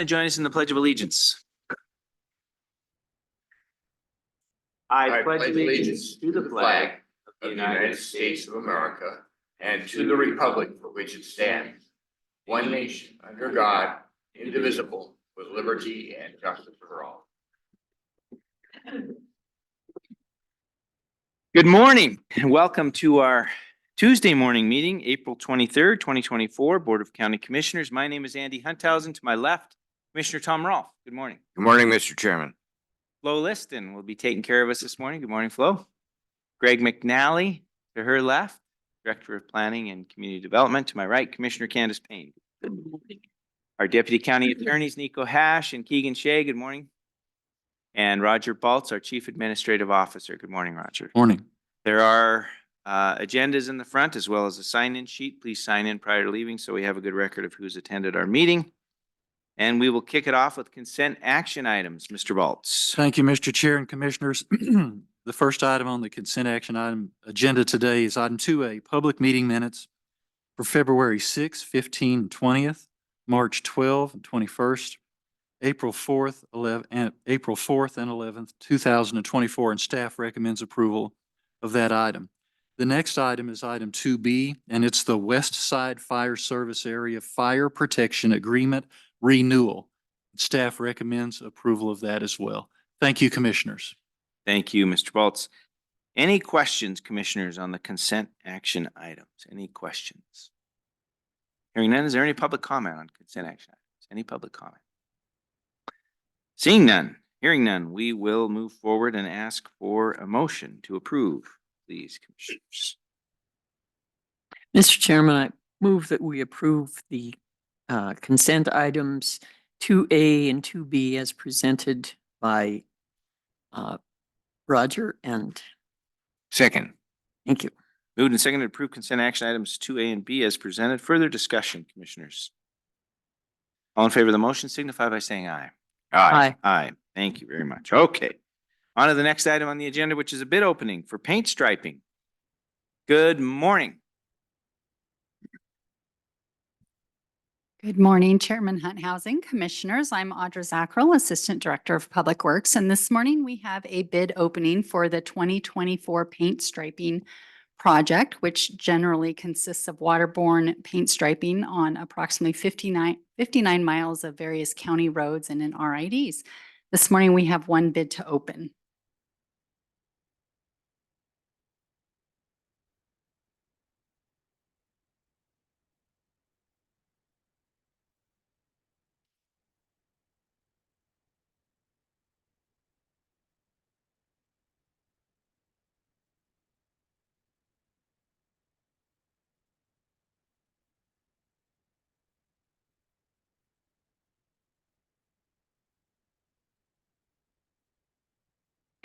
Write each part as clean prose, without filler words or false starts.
Join us in the Pledge of Allegiance. I pledge allegiance to the flag of the United States of America and to the republic for which it stands, one nation, under God, indivisible, with liberty and justice for all. Good morning and welcome to our Tuesday morning meeting, April 23rd, 2024, Board of County Commissioners. My name is Andy Hunthausen. To my left, Commissioner Tom Rolfe. Good morning. Good morning, Mr. Chairman. Flo Liston will be taking care of us this morning. Good morning, Flo. Greg McNally to her left, Director of Planning and Community Development. To my right, Commissioner Candace Payne. Good morning. Our Deputy County Attorneys, Nico Hash and Keegan Shea. Good morning. And Roger Baltz, our Chief Administrative Officer. Good morning, Roger. Morning. There are agendas in the front as well as a sign-in sheet. Please sign in prior to leaving so we have a good record of who's attended our meeting. And we will kick it off with consent action items. Mr. Baltz. Thank you, Mr. Chair and Commissioners. The first item on the consent action item agenda today is item 2A, public meeting minutes for February 6th, 15, and 20th, March 12th and 21st, April 4th, 11th, 2024, and staff recommends approval of that item. The next item is item 2B, and it's the Westside Fire Service Area Fire Protection Agreement Renewal. Staff recommends approval of that as well. Thank you, Commissioners. Thank you, Mr. Baltz. Any questions, Commissioners, on the consent action items? Any questions? Hearing none, is there any public comment on consent action items? Any public comment? Seeing none, hearing none, we will move forward and ask for a motion to approve. Please, Commissioners. Mr. Chairman, I move that we approve the consent items 2A and 2B as presented by Roger, and Second. thank you. Moved and seconded to approve consent action items 2A and B as presented. Further discussion, Commissioners. All in favor of the motion signify by saying aye. Aye. Aye. Thank you very much. Okay. On to the next item on the agenda, which is a bid opening for paint striping. Good morning. Good morning, Chairman Hunthausen, Commissioners. I'm Audra Zacherl, Assistant Director of Public Works, and this morning we have a bid opening for the 2024 paint striping project, which generally consists of waterborne paint striping on approximately 59 miles of various county roads and in RIDs. This morning we have one bid to open.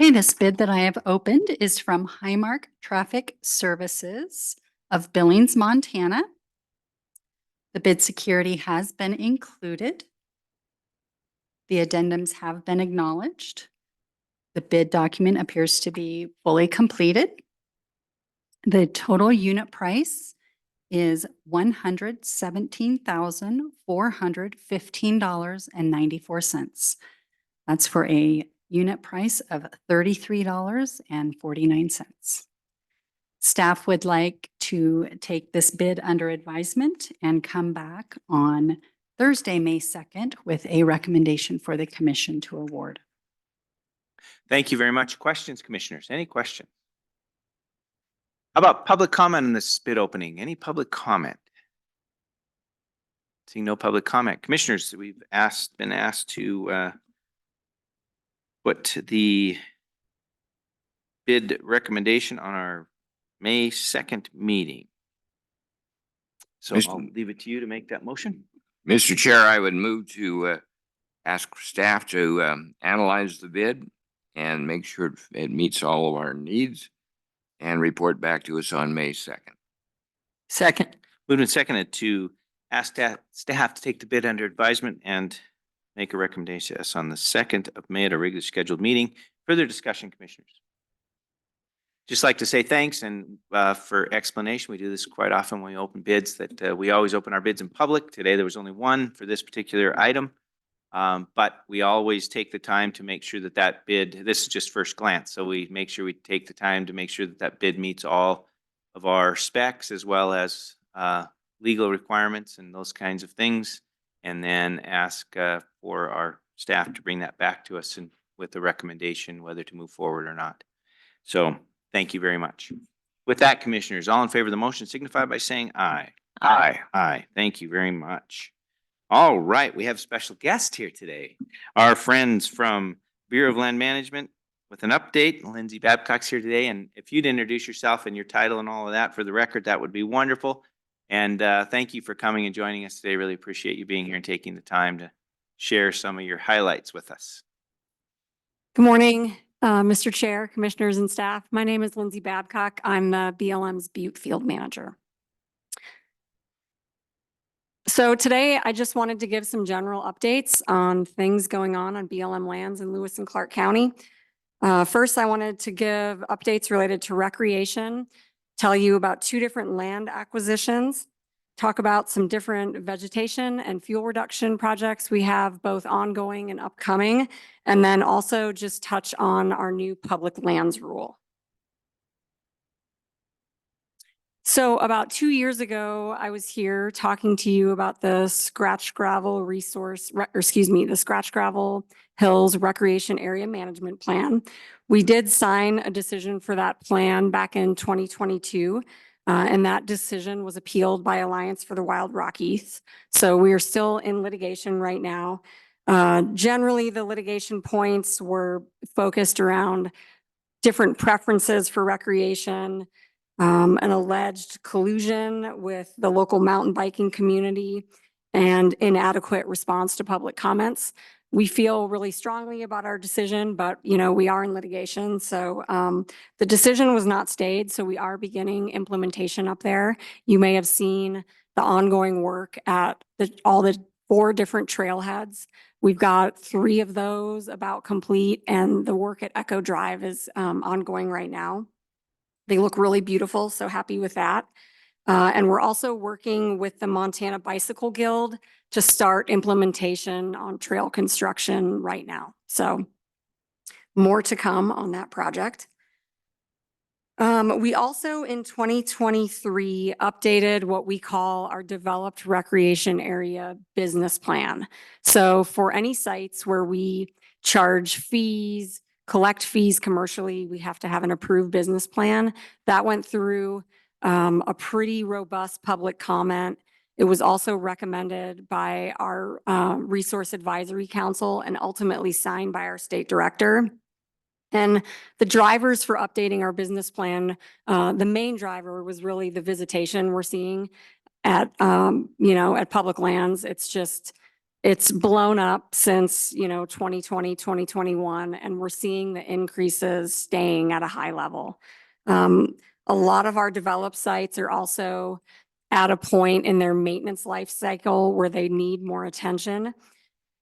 Okay, this bid that I have opened is from Highmark Traffic Services of Billings, Montana. The bid security has been included. The addendums have been acknowledged. The bid document appears to be fully completed. The total unit price is $117,415.94. That's for a unit price of $33.49. Staff would like to take this bid under advisement and come back on Thursday, May 2nd, with a recommendation for the commission to award. Thank you very much. Questions, Commissioners? Any questions? How about public comment on this bid opening? Any public comment? Seeing no public comment. Commissioners, we've been asked to put the bid recommendation on our May 2nd meeting. So I'll leave it to you to make that motion. Mr. Chair, I would move to ask staff to analyze the bid and make sure it meets all of our needs and report back to us on May 2nd. Second. Moved and seconded to ask staff to take the bid under advisement and make a recommendation to us on the 2nd of May at a regularly scheduled meeting. Further discussion, Commissioners? Just like to say thanks and for explanation. We do this quite often when we open bids, that we always open our bids in public. Today there was only one for this particular item. But we always take the time to make sure that that bid, this is just first glance, so we make sure we take the time to make sure that that bid meets all of our specs as well as legal requirements and those kinds of things. And then ask for our staff to bring that back to us and with a recommendation whether to move forward or not. So thank you very much. With that, commissioners, all in favor of the motion signify by saying aye. Aye. Aye. Thank you very much. All right, we have special guest here today. Our friends from Bureau of Land Management with an update. Lindsey Babcock's here today, and if you'd introduce yourself and your title and all of that for the record, that would be wonderful. And thank you for coming and joining us today. Really appreciate you being here and taking the time to share some of your highlights with us. Good morning, Mr. Chair, Commissioners, and staff. My name is Lindsey Babcock. I'm the BLM's Butte Field Manager. So today, I just wanted to give some general updates on things going on BLM lands in Lewis and Clark County. First, I wanted to give updates related to recreation, tell you about 2 different land acquisitions, talk about some different vegetation and fuel reduction projects we have both ongoing and upcoming, and then also just touch on our new public lands rule. So about 2 years ago, I was here talking to you about the Scratch Gravel the Scratch Gravel Hills Recreation Area Management Plan. We did sign a decision for that plan back in 2022, and that decision was appealed by Alliance for the Wild Rockies. So we are still in litigation right now. Generally, the litigation points were focused around different preferences for recreation, an alleged collusion with the local mountain biking community, and inadequate response to public comments. We feel really strongly about our decision, but we are in litigation. So the decision was not stayed. So we are beginning implementation up there. You may have seen the ongoing work at all the 4 different trailheads. We've got 3 of those about complete, and the work at Echo Drive is ongoing right now. They look really beautiful, so happy with that. And we're also working with the Montana Bicycle Guild to start implementation on trail construction right now. So more to come on that project. We also in 2023 updated what we call our developed recreation area business plan. So for any sites where we charge fees, collect fees commercially, we have to have an approved business plan. That went through a pretty robust public comment. It was also recommended by our Resource Advisory Council and ultimately signed by our state director. And the drivers for updating our business plan, the main driver was really the visitation we're seeing at, at public lands. It's blown up since, 2020, 2021, and we're seeing the increases staying at a high level. A lot of our developed sites are also at a point in their maintenance life cycle where they need more attention.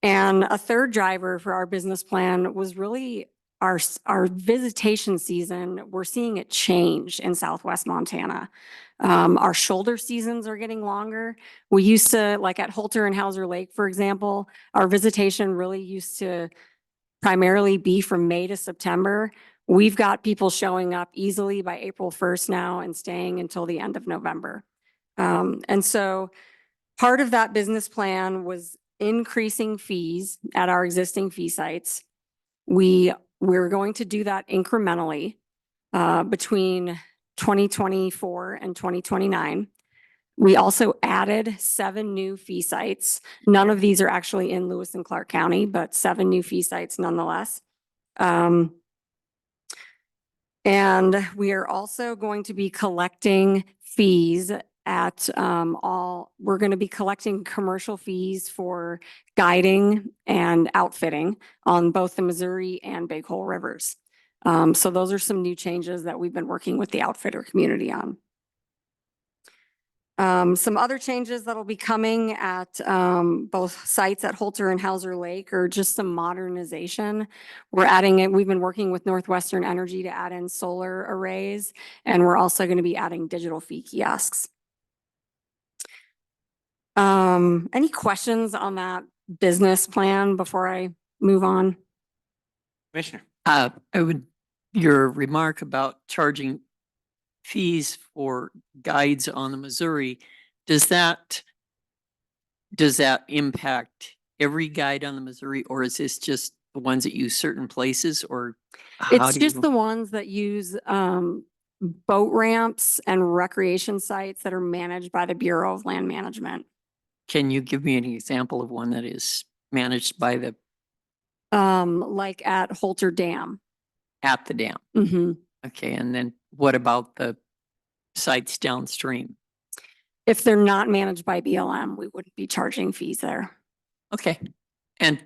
And a third driver for our business plan was really our visitation season. We're seeing it change in Southwest Montana. Our shoulder seasons are getting longer. We used to, like at Holter and Hauser Lake, for example, our visitation really used to primarily be from May to September. We've got people showing up easily by April 1st now and staying until the end of November. And so part of that business plan was increasing fees at our existing fee sites. We're going to do that incrementally between 2024 and 2029. We also added 7 new fee sites. None of these are actually in Lewis and Clark County, but 7 new fee sites nonetheless. And we are also going to be collecting fees at we're going to be collecting commercial fees for guiding and outfitting on both the Missouri and Big Hole rivers. So those are some new changes that we've been working with the outfitter community on. Some other changes that'll be coming at both sites at Holter and Hauser Lake are just some modernization. We've been working with Northwestern Energy to add in solar arrays, and we're also going to be adding digital fee kiosks. Any questions on that business plan before I move on. Commissioner. Your remark about charging fees for guides on the Missouri, does that impact every guide on the Missouri, or is this just the ones that use certain places, or how It's do just you? the ones that use boat ramps and recreation sites that are managed by the Bureau of Land Management. Can you give me an example of one that is managed by the, Like at Holter Dam. at the dam? Mhm. Okay, and then what about the sites downstream? If they're not managed by BLM, we wouldn't be charging fees there. Okay, and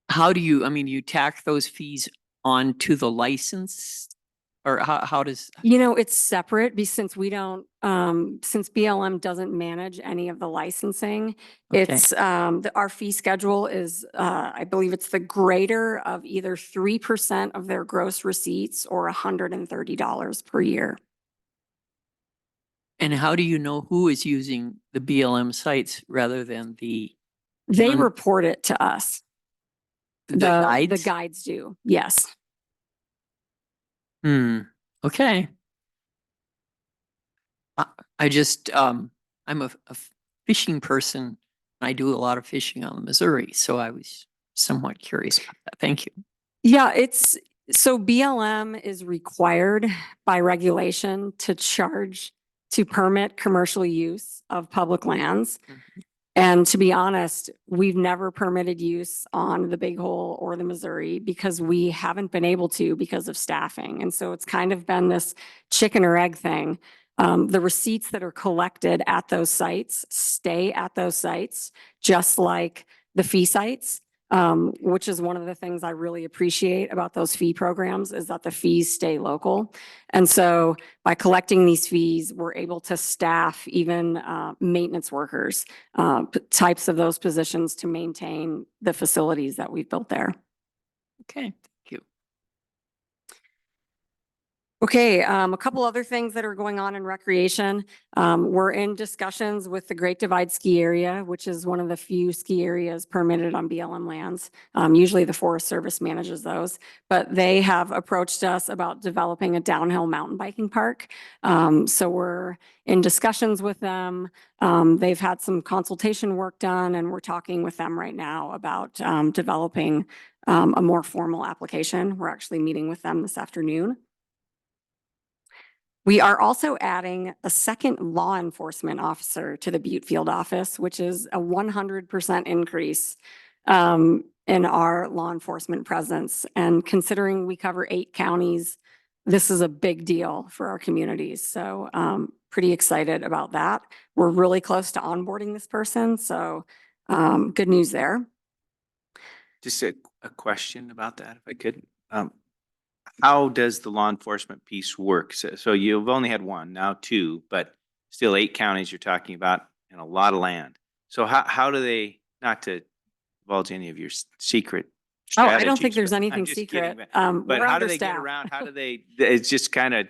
how do you, I mean, you tack those fees onto the license? Or how does, It's separate since we don't, since BLM doesn't manage any of the licensing. Okay. It's, our fee schedule is, I believe it's the greater of either 3% of their gross receipts or $130 per year. and how do you know who is using the BLM sites rather than the They Non- report it to us. The guides? guides do, yes. Okay. I just, I'm a fishing person. I do a lot of fishing on the Missouri, so I was somewhat curious about that. Thank you. Yeah, so BLM is required by regulation to permit commercial use of public lands. Mhm. And to be honest, we've never permitted use on the Big Hole or the Missouri because we haven't been able to because of staffing. And so it's kind of been this chicken or egg thing. The receipts that are collected at those sites stay at those sites, just like the fee sites. Which is one of the things I really appreciate about those fee programs is that the fees stay local. And so by collecting these fees, we're able to staff even maintenance workers, types of those positions to maintain the facilities that we've built there. Okay, thank you. Okay, a couple other things that are going on in recreation. We're in discussions with the Great Divide Ski Area, which is one of the few ski areas permitted on BLM lands. Usually the Forest Service manages those, but they have approached us about developing a downhill mountain biking park. So we're in discussions with them. They've had some consultation work done, and we're talking with them right now about developing a more formal application. We're actually meeting with them this afternoon. We are also adding a second law enforcement officer to the Butte Field office, which is a 100% increase in our law enforcement presence. And considering we cover 8 counties, this is a big deal for our communities. So pretty excited about that. We're really close to onboarding this person. So good news there. Just a question about that, if I could. How does the law enforcement piece work? So you've only had 1, now 2, but still 8 counties you're talking about and a lot of land. So how do they, not to divulge any of your secret Oh, I strategies? don't think there's but I'm anything just kidding, secret. But We're how do they get understaffed. around? How do they, it's just kind of,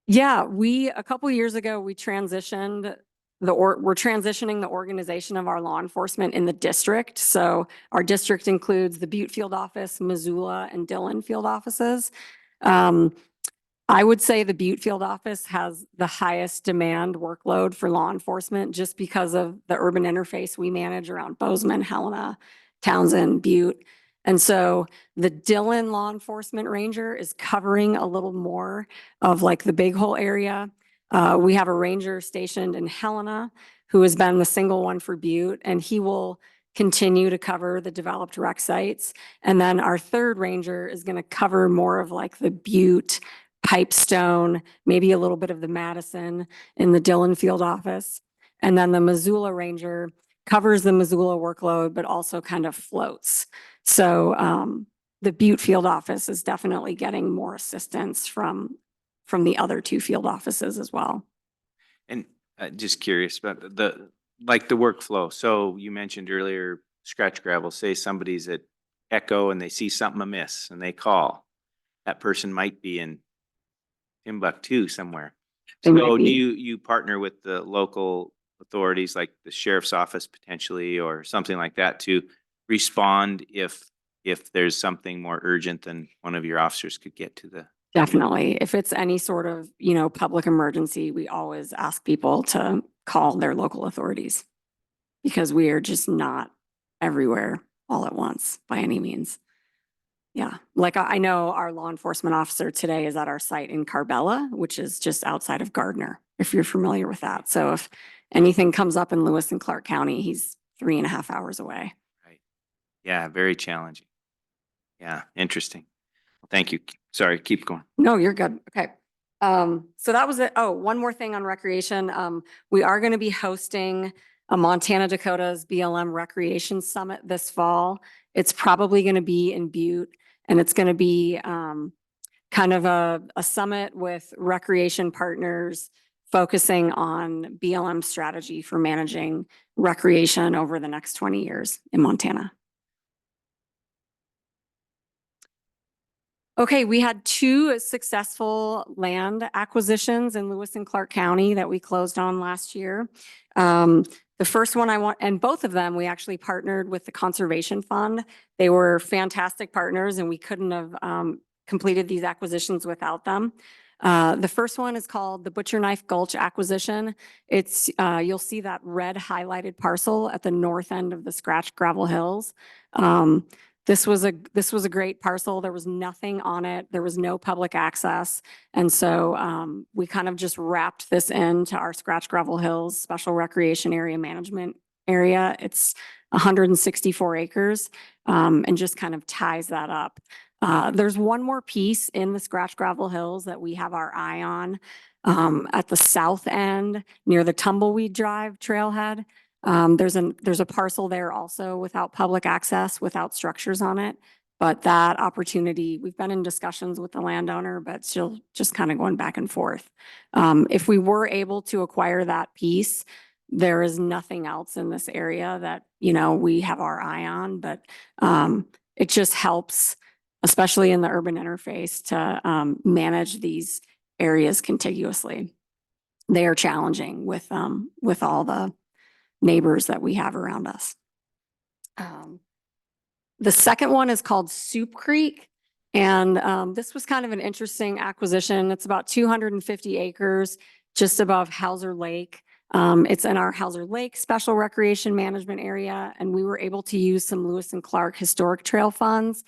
Yeah, a couple years ago, we transitioned we're transitioning the organization of our law enforcement in the district. So our district includes the Butte Field Office, Missoula, and Dillon Field Offices. I would say the Butte Field Office has the highest demand workload for law enforcement just because of the urban interface we manage around Bozeman, Helena, Townsend, Butte. And so the Dillon Law Enforcement Ranger is covering a little more of like the Big Hole area. We have a ranger stationed in Helena who has been the single one for Butte, and he will continue to cover the developed rec sites. And then our third ranger is going to cover more of like the Butte, Pipestone, maybe a little bit of the Madison in the Dillon Field Office. And then the Missoula Ranger covers the Missoula workload, but also kind of floats. So the Butte Field Office is definitely getting more assistance from the other 2 field offices as well. and just curious about the workflow. So you mentioned earlier, scratch gravel, say somebody's at Echo and they see something amiss and they call. That person might be in Timbuktu somewhere. They might So do be. you partner with the local authorities like the sheriff's office potentially, or something like that, to respond if there's something more urgent than one of your officers could get to the. Definitely. If it's any sort of, public emergency, we always ask people to call their local authorities because we are just not everywhere all at once by any means. Yeah, like I know our law enforcement officer today is at our site in Carbella, which is just outside of Gardner, if you're familiar with that. So if anything comes up in Lewis and Clark County, he's 3.5 hours away. Right. Yeah, very challenging. Yeah, interesting. Thank you. Sorry, keep going. No, you're good. Okay. So that was it. Oh, one more thing on recreation. We are going to be hosting a Montana Dakota's BLM Recreation Summit this fall. It's probably going to be in Butte, and it's going to be kind of a summit with recreation partners focusing on BLM strategy for managing recreation over the next 20 years in Montana. Okay, we had 2 successful land acquisitions in Lewis and Clark County that we closed on last year. The first one and both of them, we actually partnered with the Conservation Fund. They were fantastic partners and we couldn't have completed these acquisitions without them. The first one is called the Butcher Knife Gulch acquisition. It's, you'll see that red highlighted parcel at the north end of the Scratch Gravel Hills. This was a great parcel. There was nothing on it. There was no public access. And so we kind of just wrapped this into our Scratch Gravel Hills Special Recreation Area Management Area. It's 164 acres and just kind of ties that up. There's one more piece in the Scratch Gravel Hills that we have our eye on at the south end near the Tumbleweed Drive trailhead. There's a parcel there also without public access, without structures on it. But that opportunity, we've been in discussions with the landowner, but still just kind of going back and forth. If we were able to acquire that piece, there is nothing else in this area that, we have our eye on, but it just helps, especially in the urban interface, to manage these areas contiguously. They are challenging with all the neighbors that we have around us. The second one is called Soup Creek. And this was kind of an interesting acquisition. It's about 250 acres just above Hauser Lake. It's in our Hauser Lake Special Recreation Management Area. And we were able to use some Lewis and Clark Historic Trail funds.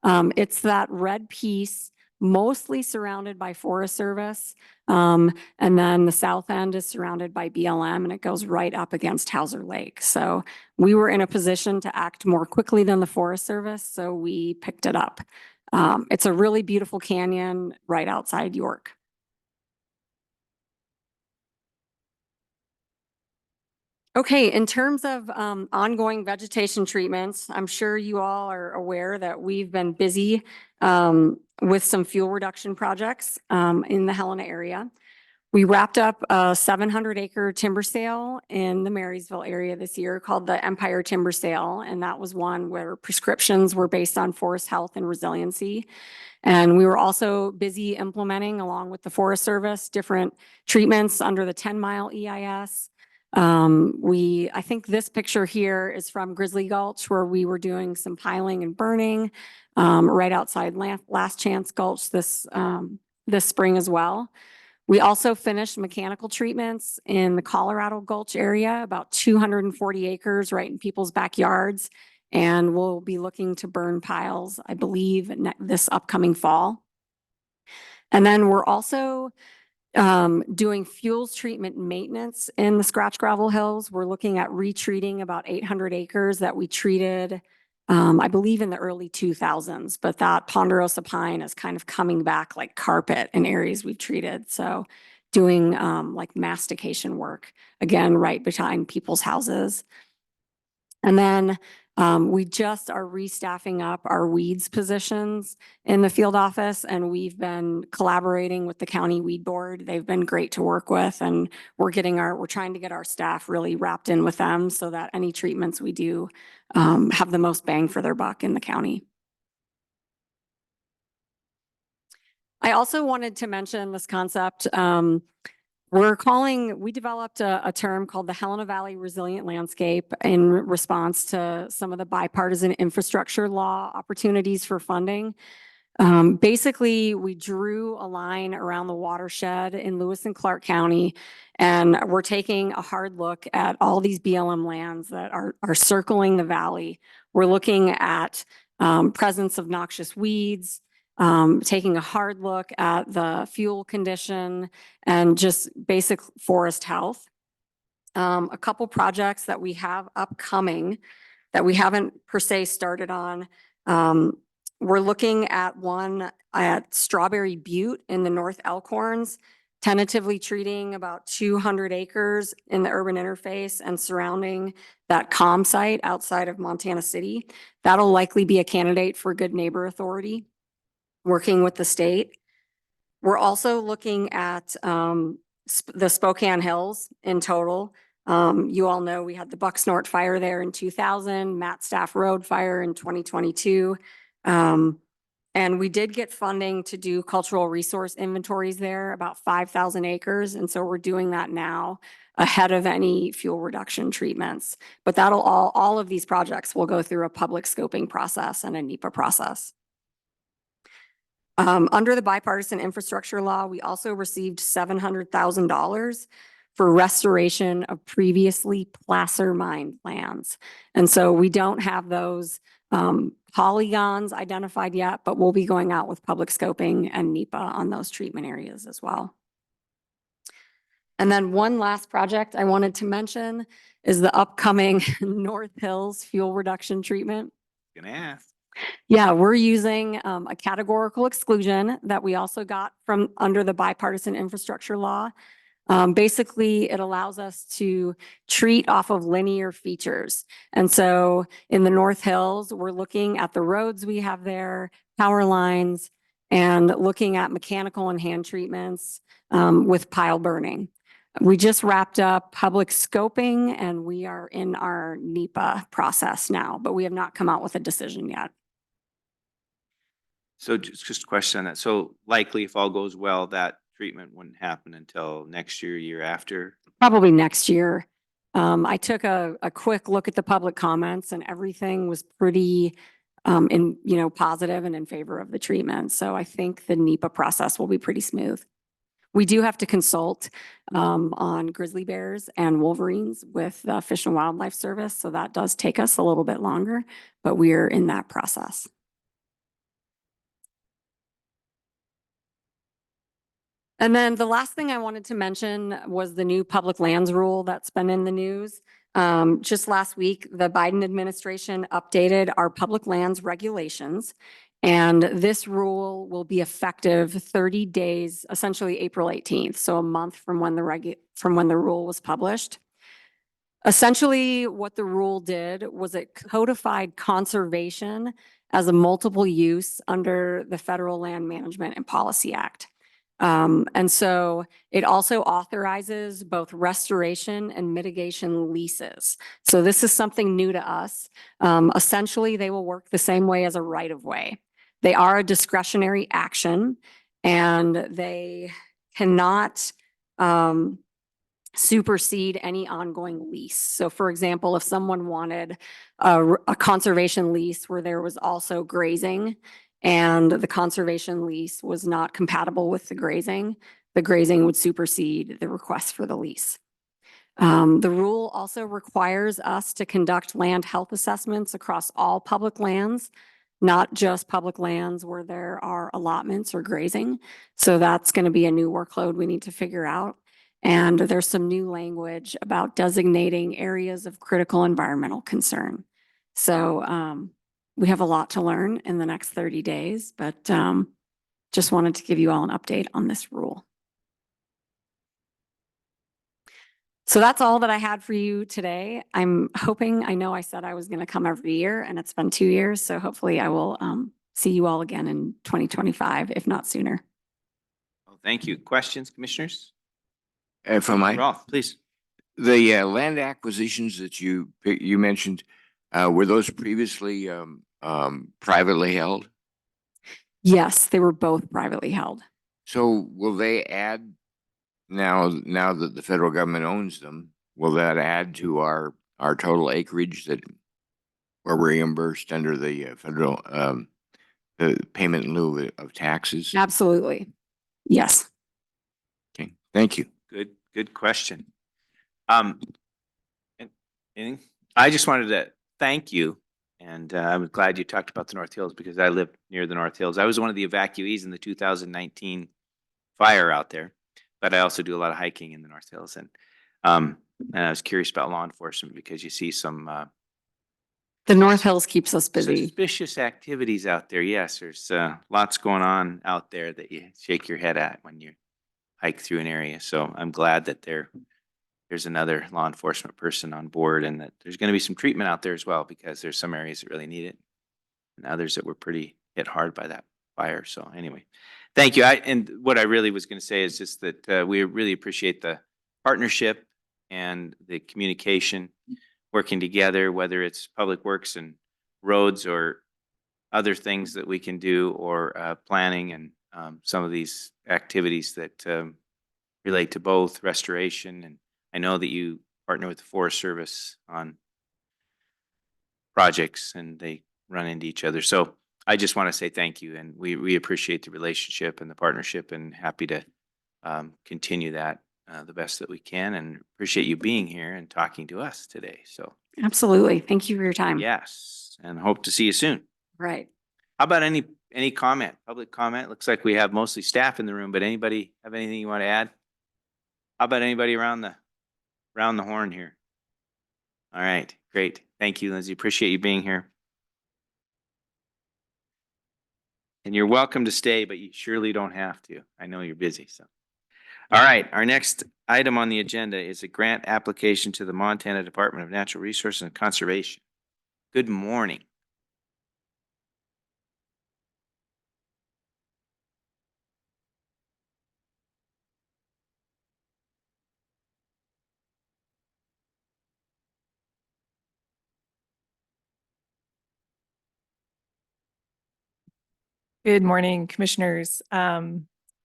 It's that red piece, mostly surrounded by Forest Service. And then the south end is surrounded by BLM and it goes right up against Hauser Lake. So we were in a position to act more quickly than the Forest Service. So we picked it up. It's a really beautiful canyon right outside York. Okay, in terms of ongoing vegetation treatments, I'm sure you all are aware that we've been busy with some fuel reduction projects in the Helena area. We wrapped up a 700-acre timber sale in the Marysville area this year called the Empire Timber Sale, and that was one where prescriptions were based on forest health and resiliency. And we were also busy implementing, along with the Forest Service, different treatments under the 10-mile EIS. I think this picture here is from Grizzly Gulch, where we were doing some piling and burning right outside Last Chance Gulch this spring as well. We also finished mechanical treatments in the Colorado Gulch area, about 240 acres right in people's backyards. And we'll be looking to burn piles, I believe, this upcoming fall. And then we're also doing fuels treatment maintenance in the Scratch Gravel Hills. We're looking at retreating about 800 acres that we treated, I believe, in the early 2000s, but that ponderosa pine is kind of coming back like carpet in areas we've treated. So doing like mastication work, again, right behind people's houses. And then we just are restaffing up our weeds positions in the field office, and we've been collaborating with the county weed board. They've been great to work with, and we're trying to get our staff really wrapped in with them so that any treatments we do have the most bang for their buck in the county. I also wanted to mention this concept. We developed a term called the Helena Valley Resilient Landscape in response to some of the bipartisan infrastructure law opportunities for funding. Basically, we drew a line around the watershed in Lewis and Clark County, and we're taking a hard look at all these BLM lands that are circling the valley. We're looking at presence of noxious weeds, taking a hard look at the fuel condition and just basic forest health. A couple projects that we have upcoming that we haven't per se started on. We're looking at one at Strawberry Butte in the North Elkhorns, tentatively treating about 200 acres in the urban interface and surrounding that COM site outside of Montana City. That'll likely be a candidate for Good Neighbor Authority, working with the state. We're also looking at the Spokane Hills in total. You all know we had the Bucksnort fire there in 2000, Matt Staff Road fire in 2022. And we did get funding to do cultural resource inventories there, about 5,000 acres. And so we're doing that now ahead of any fuel reduction treatments. But that'll all of these projects will go through a public scoping process and a NEPA process. Under the bipartisan infrastructure law, we also received $700,000 for restoration of previously placer mined lands. And so we don't have those polygons identified yet, but we'll be going out with public scoping and NEPA on those treatment areas as well. And then one last project I wanted to mention is the upcoming North Hills fuel reduction treatment. Gonna ask. Yeah, we're using a categorical exclusion that we also got from under the bipartisan infrastructure law. Basically, it allows us to treat off of linear features. And so in the North Hills, we're looking at the roads we have there, power lines, and looking at mechanical and hand treatments with pile burning. We just wrapped up public scoping and we are in our NEPA process now, but we have not come out with a decision yet. So just a question on that. So likely if all goes well, that treatment wouldn't happen until next year, year after? Probably next year. I took a quick look at the public comments and everything was pretty positive and in favor of the treatment. So I think the NEPA process will be pretty smooth. We do have to consult on grizzly bears and wolverines with the Fish and Wildlife Service. So that does take us a little bit longer, but we are in that process. And then the last thing I wanted to mention was the new public lands rule that's been in the news. Just last week, the Biden administration updated our public lands regulations, and this rule will be effective 30 days, essentially April 18th, so a month from when the rule was published. Essentially, what the rule did was it codified conservation as a multiple use under the Federal Land Management and Policy Act. And so it also authorizes both restoration and mitigation leases. So this is something new to us. Essentially, they will work the same way as a right-of-way. They are a discretionary action and they cannot supersede any ongoing lease. So for example, if someone wanted a conservation lease where there was also grazing, and the conservation lease was not compatible with the grazing would supersede the request for the lease. The rule also requires us to conduct land health assessments across all public lands, not just public lands where there are allotments or grazing. So that's going to be a new workload we need to figure out. And there's some new language about designating areas of critical environmental concern. So, we have a lot to learn in the next 30 days, but just wanted to give you all an update on this rule. So that's all that I had for you today. I'm hoping, I know I said I was going to come every year and it's been 2 years. So hopefully I will see you all again in 2025, if not sooner. Well, thank you. Questions, commissioners? If I might, Rolf, please. the land acquisitions that you mentioned, were those previously privately held? Yes, they were both privately held. So will they add Now that the federal government owns them, will that add to our total acreage that we're reimbursed under the federal, the payment in lieu of taxes? Absolutely. Yes. Okay, thank you. Good question. And I just wanted to thank you. And I'm glad you talked about the North Hills because I live near the North Hills. I was one of the evacuees in the 2019 fire out there, but I also do a lot of hiking in the North Hills. And I was curious about law enforcement because you see some The North Hills keeps us busy. suspicious activities out there. Yes, there's lots going on out there that you shake your head at when you hike through an area. So I'm glad that there's another law enforcement person on board and that there's going to be some treatment out there as well because there's some areas that really need it and others that were pretty hit hard by that fire. So anyway, thank you. And what I really was going to say is just that we really appreciate the partnership and the communication working together, whether it's public works and roads or other things that we can do or planning and some of these activities that relate to both restoration. And I know that you partner with the Forest Service on projects and they run into each other. So I just want to say thank you. And we appreciate the relationship and the partnership and happy to continue that the best that we can and appreciate you being here and talking to us today. So Absolutely. Thank you for your time. yes, and hope to see you soon. Right. How about any comment, public comment? Looks like we have mostly staff in the room, but anybody have anything you want to add? How about anybody around the horn here? All right, great. Thank you, Lindsey. Appreciate you being here. And you're welcome to stay, but you surely don't have to. I know you're busy, so. All right, our next item on the agenda is a grant application to the Montana Department of Natural Resources and Conservation. Good morning. Good morning, commissioners.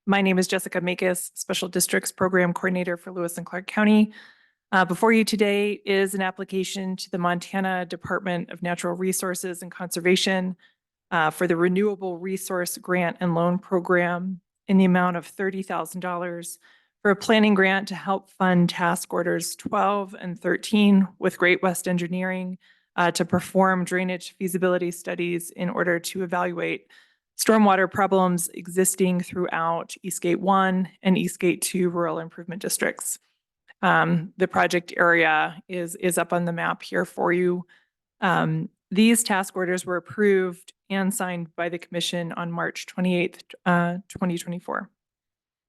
My name is Jessica Makus, Special Districts Program Coordinator for Lewis and Clark County. Before you today is an application to the Montana Department of Natural Resources and Conservation for the Renewable Resource Grant and Loan Program in the amount of $30,000 for a planning grant to help fund task orders 12 and 13 with Great West Engineering to perform drainage feasibility studies in order to evaluate stormwater problems existing throughout Eastgate 1 and Eastgate 2 rural improvement districts. The project area is up on the map here for you. These task orders were approved and signed by the commission on March 28th, 2024.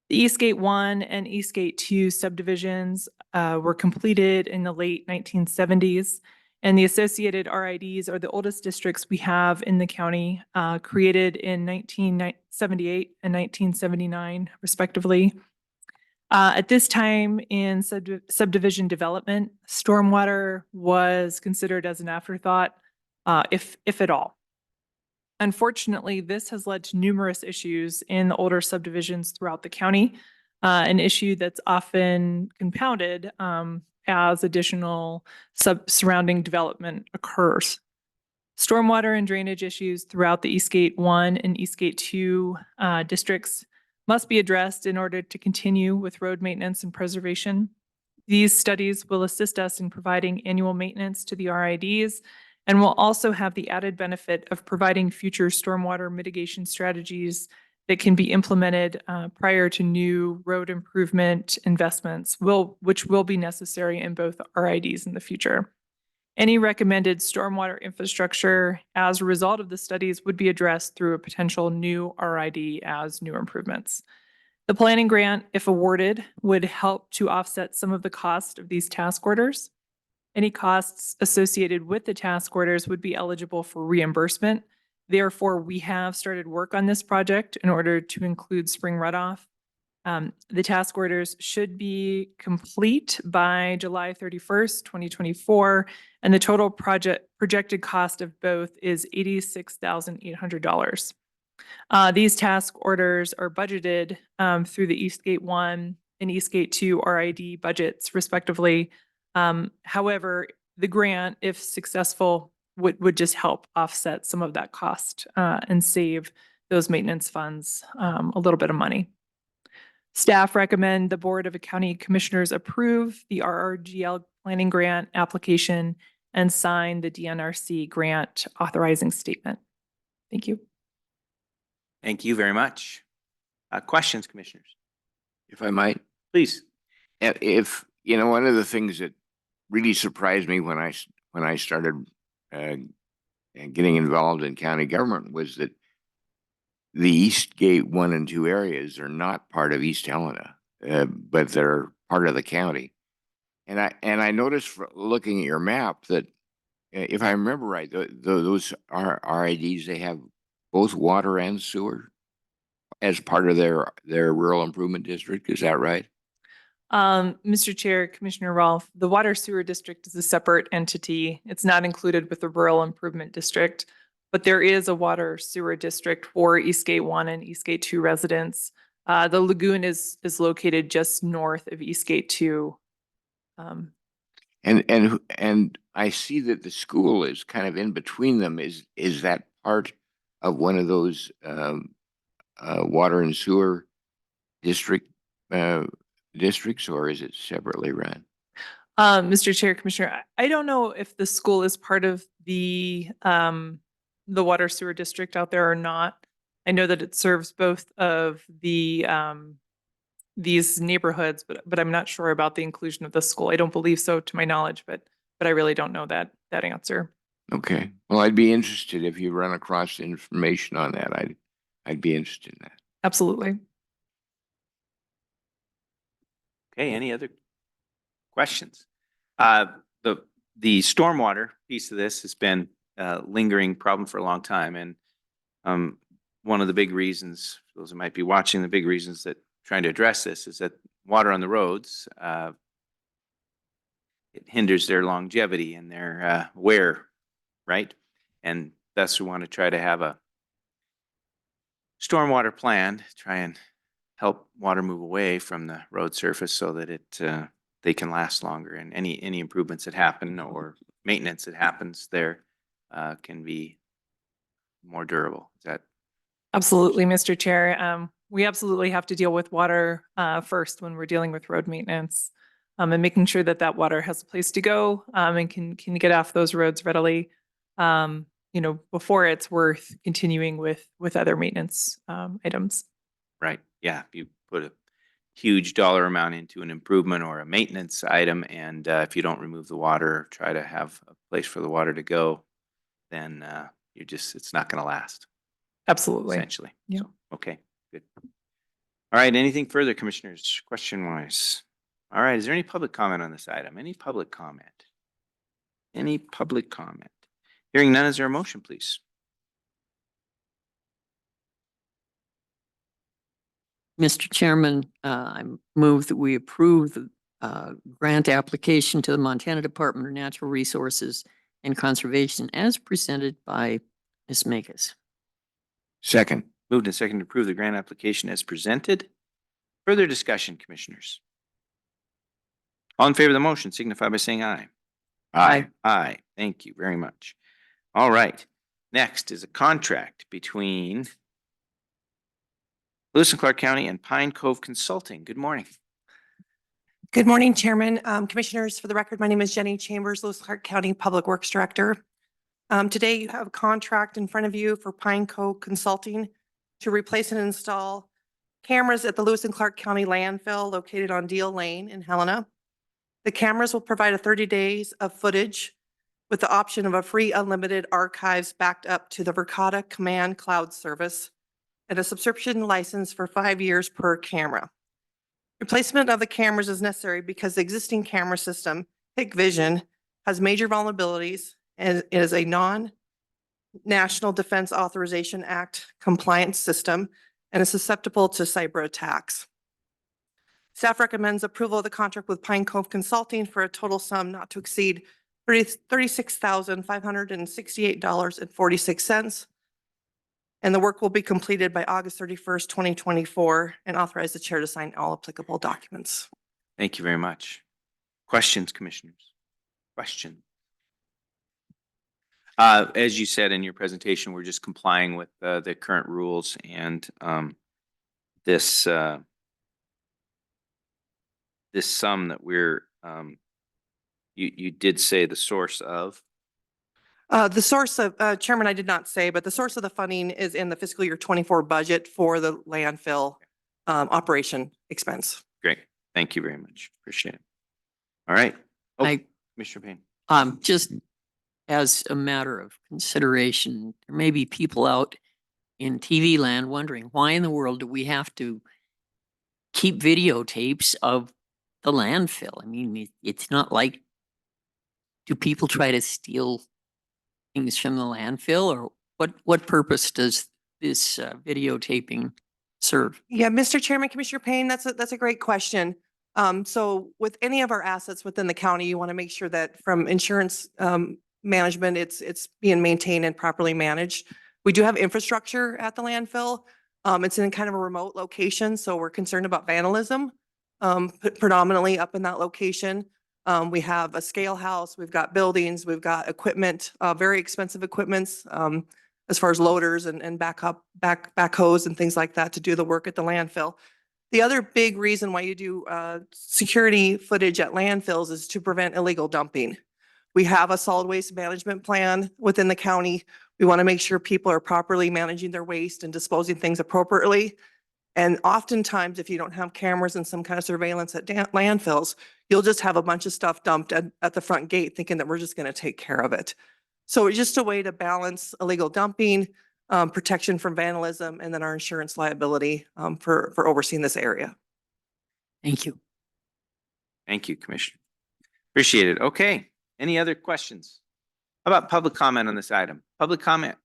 The Eastgate 1 and Eastgate 2 subdivisions were completed in the late 1970s. And the associated RIDs are the oldest districts we have in the county, created in 1978 and 1979, respectively. At this time in subdivision development, stormwater was considered as an afterthought, if at all. Unfortunately, this has led to numerous issues in the older subdivisions throughout the county, an issue that's often compounded as additional surrounding development occurs. Stormwater and drainage issues throughout the Eastgate 1 and Eastgate 2 districts must be addressed in order to continue with road maintenance and preservation. These studies will assist us in providing annual maintenance to the RIDs and will also have the added benefit of providing future stormwater mitigation strategies that can be implemented prior to new road improvement investments, which will be necessary in both RIDs in the future. Any recommended stormwater infrastructure as a result of the studies would be addressed through a potential new RID as new improvements. The planning grant, if awarded, would help to offset some of the cost of these task orders. Any costs associated with the task orders would be eligible for reimbursement. Therefore, we have started work on this project in order to include spring runoff. The task orders should be complete by July 31st, 2024, and the total projected cost of both is $86,800. These task orders are budgeted through the Eastgate 1 and Eastgate 2 RID budgets respectively. However, the grant, if successful, would just help offset some of that cost and save those maintenance funds a little bit of money. Staff recommend the Board of County Commissioners approve the RRGL planning grant application and sign the DNRC grant authorizing statement. Thank you. Thank you very much. Questions, commissioners? If I might, Please. if, you know, one of the things that really surprised me when I started getting involved in county government was that the Eastgate 1 and 2 areas are not part of East Helena, but they're part of the county. And I noticed looking at your map that if I remember right, those RIDs, they have both water and sewer as part of their rural improvement district. Is that right? Mr. Chair, Commissioner Rolfe, the Water Sewer District is a separate entity. It's not included with the Rural Improvement District, but there is a Water Sewer District for Eastgate 1 and Eastgate 2 residents. The lagoon is located just north of Eastgate 2. And I see that the school is kind of in between them. Is that part of one of those water and sewer districts, or is it separately run? Mr. Chair, Commissioner, I don't know if the school is part of the Water Sewer District out there or not. I know that it serves both of the these neighborhoods, but I'm not sure about the inclusion of the school. I don't believe so to my knowledge, but I really don't know that answer. Okay. Well, I'd be interested if you run across information on that. I'd be interested in that. Absolutely. Okay, any other questions? The stormwater piece of this has been a lingering problem for a long time. And one of the big reasons, for those who might be watching, the big reasons that trying to address this is that water on the roads, it hinders their longevity and their wear, right? And thus we want to try to have a stormwater plan to try and help water move away from the road surface so that they can last longer, and any improvements that happen or maintenance that happens there can be more durable. Is that? Absolutely, Mr. Chair. We absolutely have to deal with water first when we're dealing with road maintenance, and making sure that that water has a place to go and can get off those roads readily. Before it's worth continuing with other maintenance items. Right. Yeah. If you put a huge dollar amount into an improvement or a maintenance item, and if you don't remove the water, try to have a place for the water to go, then it's not going to last. Absolutely. Essentially. Yeah. So, okay. Good. All right. Anything further, commissioners? Question wise. All right. Is there any public comment on this item? Any public comment? Any public comment? Hearing none, is there a motion, please? Mr. Chairman, I move that we approve the grant application to the Montana Department of Natural Resources and Conservation as presented by Ms. Makus. Second. Moved and seconded to approve the grant application as presented. Further discussion, commissioners? All in favor of the motion signify by saying aye. Aye. Aye. Thank you very much. All right. Next is a contract between Lewis and Clark County and Pine Cove Consulting. Good morning. Good morning, Chairman. Commissioners, for the record, my name is Jenny Chambers, Lewis and Clark County Public Works Director. Today you have a contract in front of you for Pine Cove Consulting to replace and install cameras at the Lewis and Clark County landfill located on Deal Lane in Helena. The cameras will provide a 30 days of footage with the option of a free unlimited archives backed up to the Verkada Command Cloud service and a subscription license for 5 years per camera. Replacement of the cameras is necessary because the existing camera system, Hikvision, has major vulnerabilities and is a non-National Defense Authorization Act compliance system and is susceptible to cyber attacks. Staff recommends approval of the contract with Pine Cove Consulting for a total sum not to exceed $36,568.46. And the work will be completed by August 31st, 2024, and authorize the chair to sign all applicable documents. Thank you very much. Questions, commissioners? Question. As you said in your presentation, we're just complying with the current rules and this this sum that we're you did say the source of. The source of, Chairman, I did not say, but the source of the funding is in the fiscal year 24 budget for the landfill operation expense. Great. Thank you very much. Appreciate it. All right. Oh, I, Commissioner Payne. just as a matter of consideration, there may be people out in TV land wondering why in the world do we have to keep videotapes of the landfill? I mean, it's not like, do people try to steal things from the landfill, or what purpose does this videotaping serve? Yeah, Mr. Chairman, Commissioner Payne, that's a great question. So with any of our assets within the county, you want to make sure that from insurance management, it's being maintained and properly managed. We do have infrastructure at the landfill. It's in kind of a remote location, so we're concerned about vandalism, predominantly up in that location. We have a scale house, we've got buildings, we've got equipment, very expensive equipments, as far as loaders and backhoes and things like that to do the work at the landfill. The other big reason why you do security footage at landfills is to prevent illegal dumping. We have a solid waste management plan within the county. We want to make sure people are properly managing their waste and disposing things appropriately. And oftentimes, if you don't have cameras and some kind of surveillance at landfills, you'll just have a bunch of stuff dumped at the front gate thinking that we're just going to take care of it. So it's just a way to balance illegal dumping, protection from vandalism, and then our insurance liability for overseeing this area. Thank you. Thank you, Commissioner. Appreciate it. Okay. Any other questions? How about public comment on this item? Public comment.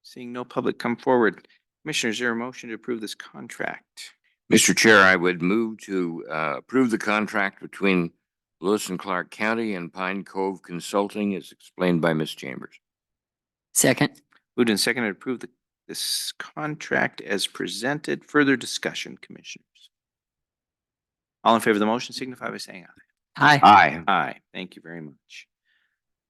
Seeing no public come forward. Commissioner, is there a motion to approve this contract? Mr. Chair, I would move to approve the contract between Lewis and Clark County and Pine Cove Consulting as explained by Ms. Chambers. Second. Moved and seconded to approve this contract as presented. Further discussion, commissioners? All in favor of the motion signify by saying aye. Aye. Aye. Aye. Thank you very much.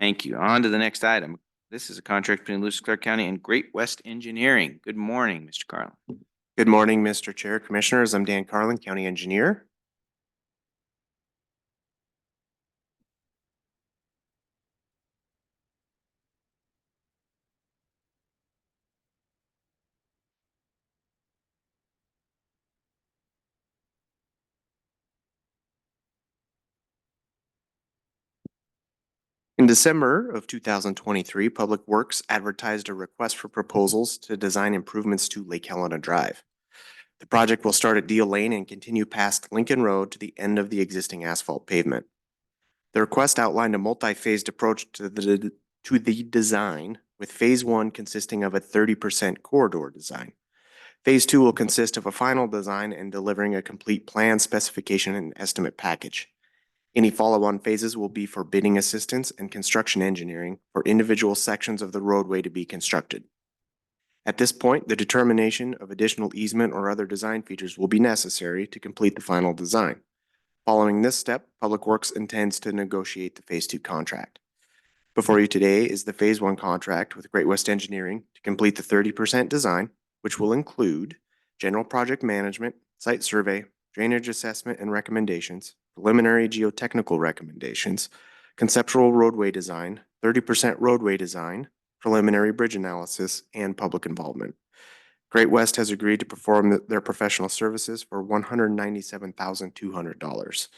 Thank you. On to the next item. This is a contract between Lewis and Clark County and Great West Engineering. Good morning, Mr. Carlin. Good morning, Mr. Chair, Commissioners. I'm Dan Carlin, County Engineer. In December of 2023, Public Works advertised a request for proposals to design improvements to Lake Helena Drive. The project will start at Deal Lane and continue past Lincoln Road to the end of the existing asphalt pavement. The request outlined a multi-phased approach to the design, with Phase 1 consisting of a 30% corridor design. Phase 2 will consist of a final design and delivering a complete plan, specification, and estimate package. Any follow-on phases will be for bidding assistance and construction engineering for individual sections of the roadway to be constructed. At this point, the determination of additional easement or other design features will be necessary to complete the final design. Following this step, Public Works intends to negotiate the Phase 2 contract. Before you today is the Phase 1 contract with Great West Engineering to complete the 30% design, which will include general project management, site survey, drainage assessment and recommendations, preliminary geotechnical recommendations, conceptual roadway design, 30% roadway design, preliminary bridge analysis, and public involvement. Great West has agreed to perform their professional services for $197,200.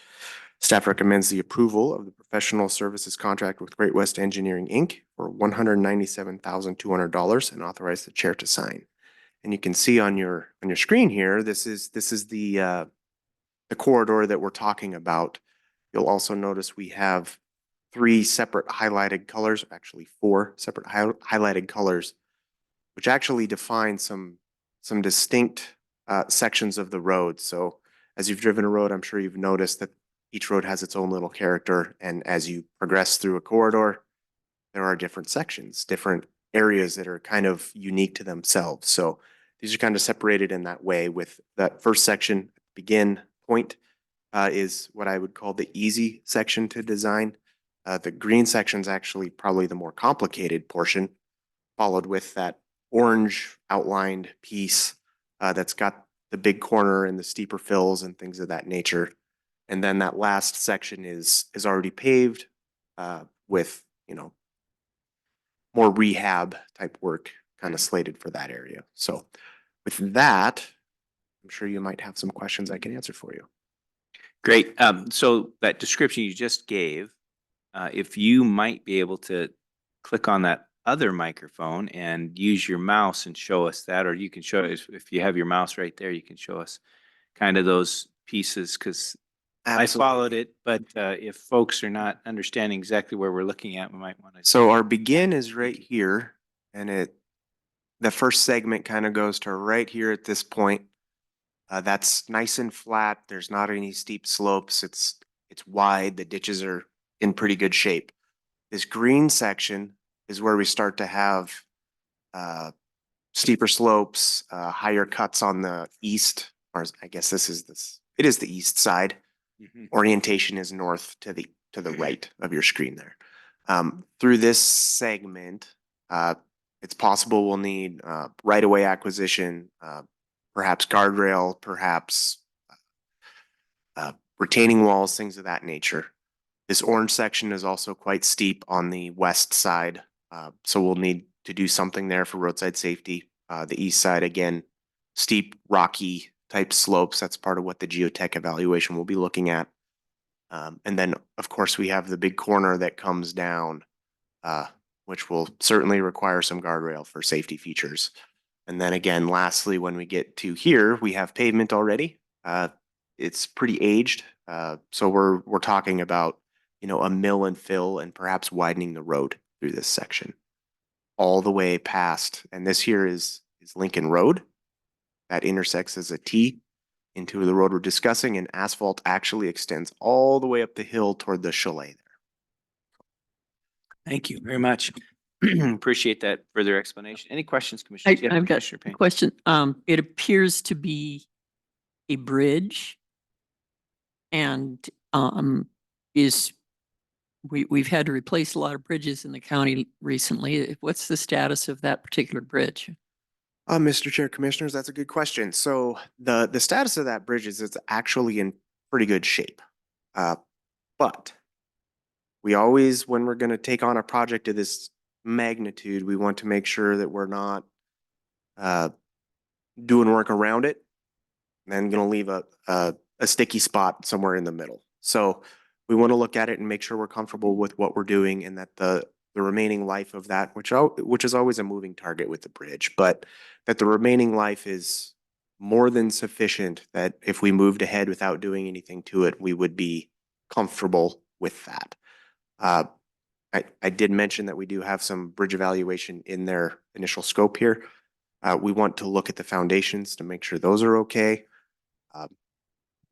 Staff recommends the approval of the professional services contract with Great West Engineering, Inc. for $197,200 and authorize the chair to sign. And you can see on your screen here, this is the corridor that we're talking about. You'll also notice we have 3 separate highlighted colors, actually 4 separate highlighted colors, which actually define some distinct sections of the road. So as you've driven a road, I'm sure you've noticed that each road has its own little character. And as you progress through a corridor, there are different sections, different areas that are kind of unique to themselves. So these are kind of separated in that way, with that first section, begin point, is what I would call the easy section to design. The green section is actually probably the more complicated portion, followed with that orange outlined piece that's got the big corner and the steeper fills and things of that nature. And then that last section is already paved with, you know, more rehab type work kind of slated for that area. So with that, I'm sure you might have some questions I can answer for you. Great. So that description you just gave, if you might be able to click on that other microphone and use your mouse and show us that, or you can show us, if you have your mouse right there, you can show us kind of those pieces, because I followed it, but if folks are not understanding exactly where we're looking at, we might want to. So our begin is right here, and the first segment kind of goes to right here at this point. That's nice and flat. There's not any steep slopes. It's wide. The ditches are in pretty good shape. This green section is where we start to have steeper slopes, higher cuts on the east, or I guess it is the east side. Orientation is north to the right of your screen there. Through this segment, it's possible we'll need right-of-way acquisition, perhaps guardrail, perhaps retaining walls, things of that nature. This orange section is also quite steep on the west side, so we'll need to do something there for roadside safety. The east side, again, steep, rocky type slopes. That's part of what the geotech evaluation will be looking at. And then, of course, we have the big corner that comes down, which will certainly require some guardrail for safety features. And then again, lastly, when we get to here, we have pavement already. It's pretty aged, so we're talking about, you know, a mill and fill and perhaps widening the road through this section all the way past. And this here is Lincoln Road. That intersects as a T into the road we're discussing, and asphalt actually extends all the way up the hill toward the chalet there. Thank you very much. Appreciate that further explanation. Any questions, Commissioner? I've got a question. It appears to be a bridge, and we've had to replace a lot of bridges in the county recently. What's the status of that particular bridge? Mr. Chair, Commissioners, that's a good question. So the status of that bridge is it's actually in pretty good shape. But we always, when we're going to take on a project of this magnitude, we want to make sure that we're not doing work around it and then going to leave a sticky spot somewhere in the middle. So we want to look at it and make sure we're comfortable with what we're doing, and that the remaining life of that, which is always a moving target with the bridge, but that the remaining life is more than sufficient, that if we moved ahead without doing anything to it, we would be comfortable with that. I did mention that we do have some bridge evaluation in their initial scope here. We want to look at the foundations to make sure those are okay.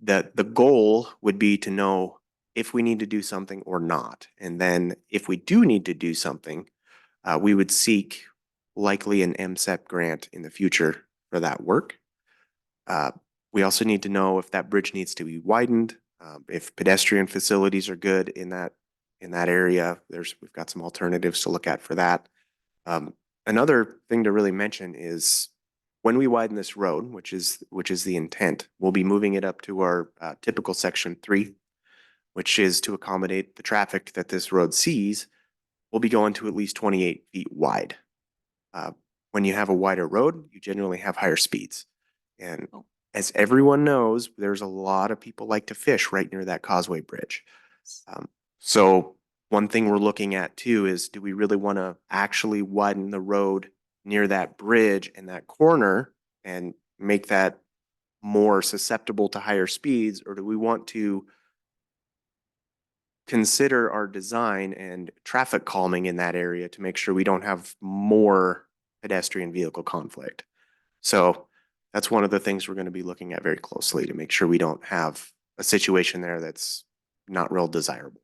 The goal would be to know if we need to do something or not. And then if we do need to do something, we would seek likely an MSEP grant in the future for that work. We also need to know if that bridge needs to be widened, if pedestrian facilities are good in that area. We've got some alternatives to look at for that. Another thing to really mention is when we widen this road, which is the intent, we'll be moving it up to our typical section 3, which is to accommodate the traffic that this road sees. We'll be going to at least 28 feet wide. When you have a wider road, you generally have higher speeds. And as everyone knows, there's a lot of people like to fish right near that causeway bridge. So one thing we're looking at too is, do we really want to actually widen the road near that bridge and that corner and make that more susceptible to higher speeds, or do we want to consider our design and traffic calming in that area to make sure we don't have more pedestrian vehicle conflict? So that's one of the things we're going to be looking at very closely to make sure we don't have a situation there that's not real desirable.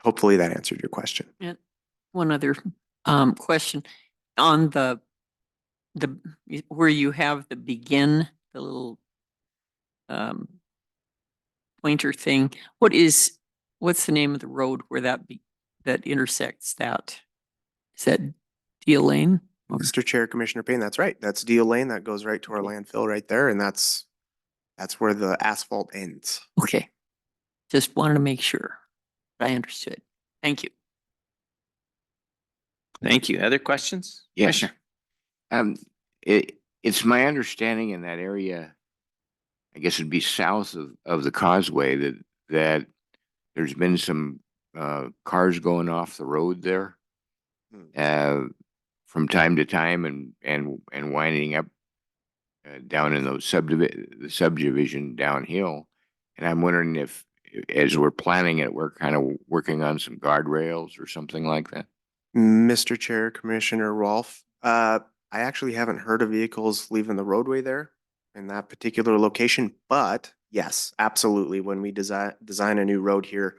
Hopefully that answered your question. And one other Question on the, where you have the begin, the little um, pointer thing, what's the name of the road where that intersects that? Is that Deal Lane? Mr. Chair, Commissioner Payne, that's right. That's Deal Lane. That goes right to our landfill right there, and that's where the asphalt ends. Okay. Just wanted to make sure I understood. Thank you. Thank you. Other questions? Yes. Commissioner? It's my understanding in that area, I guess it'd be south of the causeway, that there's been some cars going off the road there from time to time and winding up down in those the subdivision downhill. And I'm wondering if, as we're planning it, we're kind of working on some guardrails or something like that. Mr. Chair, Commissioner Rolfe, I actually haven't heard of vehicles leaving the roadway there in that particular location, but yes, absolutely. When we design a new road here,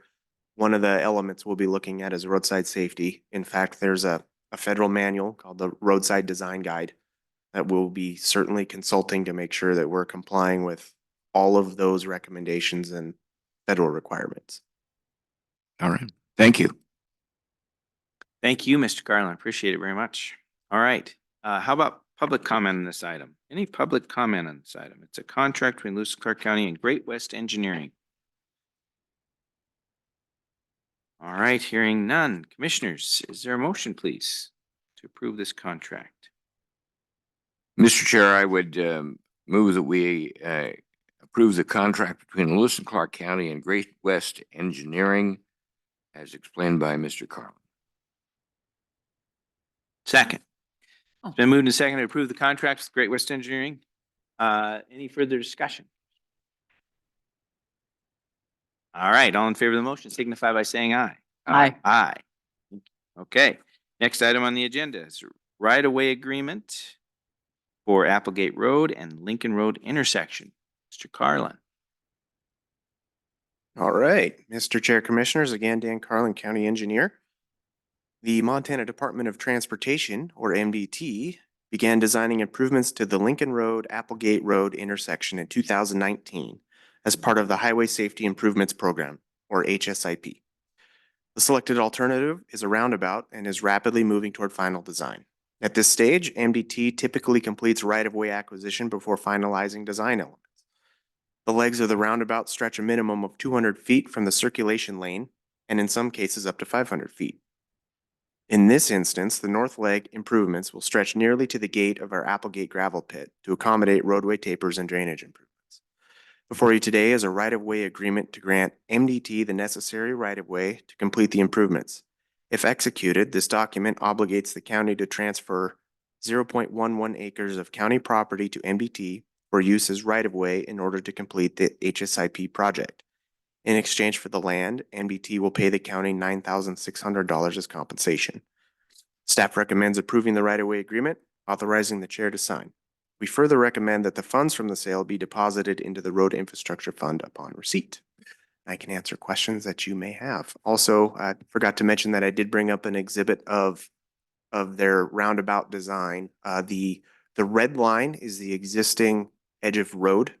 one of the elements we'll be looking at is roadside safety. In fact, there's a federal manual called the Roadside Design Guide that we'll be certainly consulting to make sure that we're complying with all of those recommendations and federal requirements. All right. Thank you. Thank you, Mr. Garland. Appreciate it very much. All right. How about public comment on this item? Any public comment on this item? It's a contract between Lewis and Clark County and Great West Engineering. All right, hearing none. Commissioners, is there a motion, please, to approve this contract? Mr. Chair, I would move that we approve the contract between Lewis and Clark County and Great West Engineering as explained by Mr. Carlin. Second. It's been moved and seconded to approve the contract with Great West Engineering. Any further discussion? All right, all in favor of the motion signify by saying aye. Aye. Aye. Okay, next item on the agenda is right-of-way agreement for Applegate Road and Lincoln Road intersection. Mr. Carlin. All right, Mr. Chair, Commissioners, again, Dan Carlin, County Engineer. The Montana Department of Transportation, or MDT, began designing improvements to the Lincoln Road, Applegate Road intersection in 2019 as part of the Highway Safety Improvements Program, or HSIP. The selected alternative is a roundabout and is rapidly moving toward final design. At this stage, MDT typically completes right-of-way acquisition before finalizing design elements. The legs of the roundabout stretch a minimum of 200 feet from the circulation lane, and in some cases up to 500 feet. In this instance, the north leg improvements will stretch nearly to the gate of our Applegate gravel pit to accommodate roadway tapers and drainage improvements. Before you today is a right-of-way agreement to grant MDT the necessary right-of-way to complete the improvements. If executed, this document obligates the county to transfer 0.11 acres of county property to MDT for use as right-of-way in order to complete the HSIP project. In exchange for the land, MDT will pay the county $9,600 as compensation. Staff recommends approving the right-of-way agreement, authorizing the chair to sign. We further recommend that the funds from the sale be deposited into the Road Infrastructure Fund upon receipt. I can answer questions that you may have. Also, I forgot to mention that I did bring up an exhibit of their roundabout design. The red line is the existing edge of road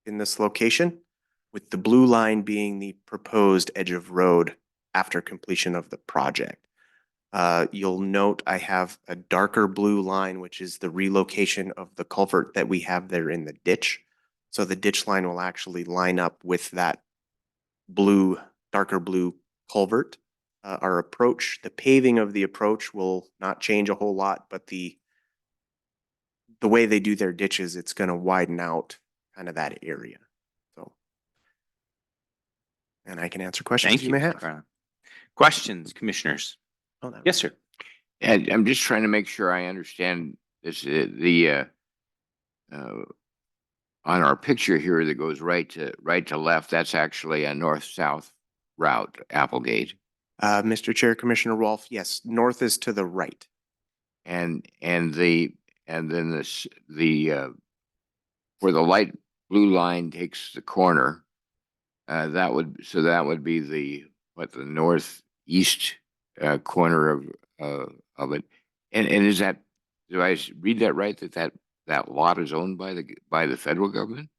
in this location, with the blue line being the proposed edge of road after completion of the project. You'll note I have a darker blue line, which is the relocation of the culvert that we have there in the ditch. So the ditch line will actually line up with that blue, darker blue culvert. Our approach, the paving of the approach will not change a whole lot, but the way they do their ditches, it's going to widen out kind of that area. So, and I can answer questions Thank you may Mr. have. Carlin. Questions, commissioners? Oh, that Yes, sir. And I'm just trying to make sure I understand this. On our picture here that goes right to left, that's actually a north-south route, Applegate. Mr. Chair, Commissioner Rolfe, yes, north is to the right. And then where the light blue line takes the corner, that would be the northeast corner of it. And is that, do I read that right, that lot is owned by the federal government?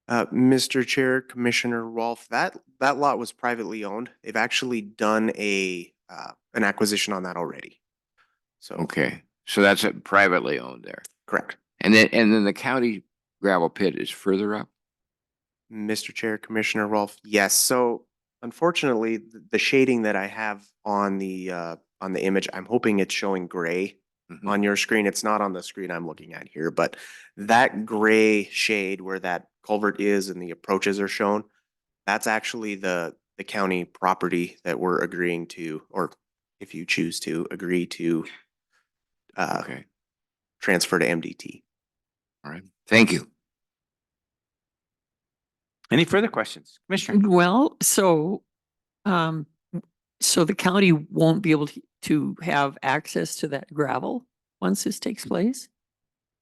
Mr. Chair, Commissioner Rolfe, that lot was privately owned. They've actually done an acquisition on that already. So. Okay, so that's privately owned there. Correct. And then the county gravel pit is further up? Mr. Chair, Commissioner Rolfe, yes. So unfortunately, the shading that I have on the image, I'm hoping it's showing gray Mhm. on your screen. It's not on the screen I'm looking at here, but that gray shade where that culvert is and the approaches are shown, that's actually the county property that we're agreeing to, or if you choose to agree to Okay, transfer to MDT. all right, thank you. Any further questions? Commissioner? Well, so the county won't be able to have access to that gravel once this takes place?